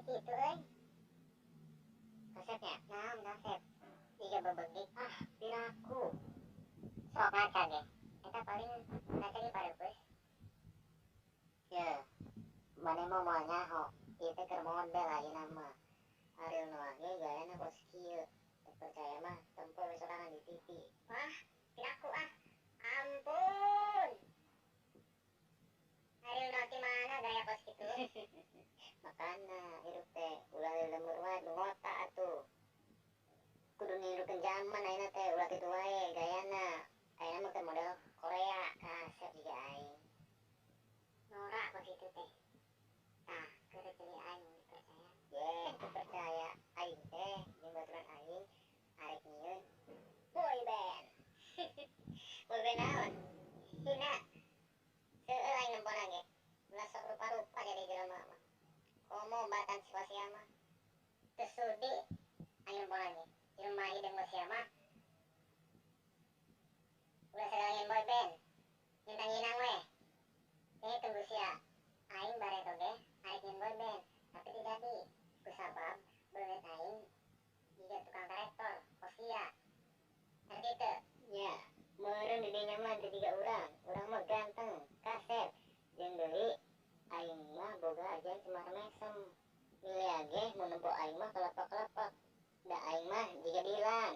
Itu kasetnya naon kaset jika bebedik piraku sok ngaca deh kita paling ngaca di pareupeuh ya mana mau nyaho ieu teh keur model ayeuna mah Ariel Noah ge gayana kos kieu teu percaya mah tempel we sorangan di TV wah piraku ampun Ariel Noah ti mana gaya kos kitu makana hirup teh ulah lemur wae nu ngota atuh kudu nirukeun zaman ayeuna teh ulah kitu wae gayana ayeuna mah keur model Korea kaset juga aing norak kos kitu teh tah keur celi aing percaya teu percaya aing teh jeung baturan aing arek nyieun boy band boy band naon hina seueur aing nempona ge ulah sok rupa-rupa jadi jelema mah komo batan si Kosia mah teu sudi aing nempona ge di rumah hideung Kosia mah ulah sagala boy band nyintang-nyinang we tunggu sia aing bare toge arek nyen boy band tapi teu jadi kusabab beungeut aing jiga tukang karektor Kosia ngerti teu nya meureun di dinya mah teu jiga urang mah ganteng kaset jeung deui aing mah boga ajan cemar mesem milih age mun nempo aing mah kelepak-kelepak da aing mah jiga dilan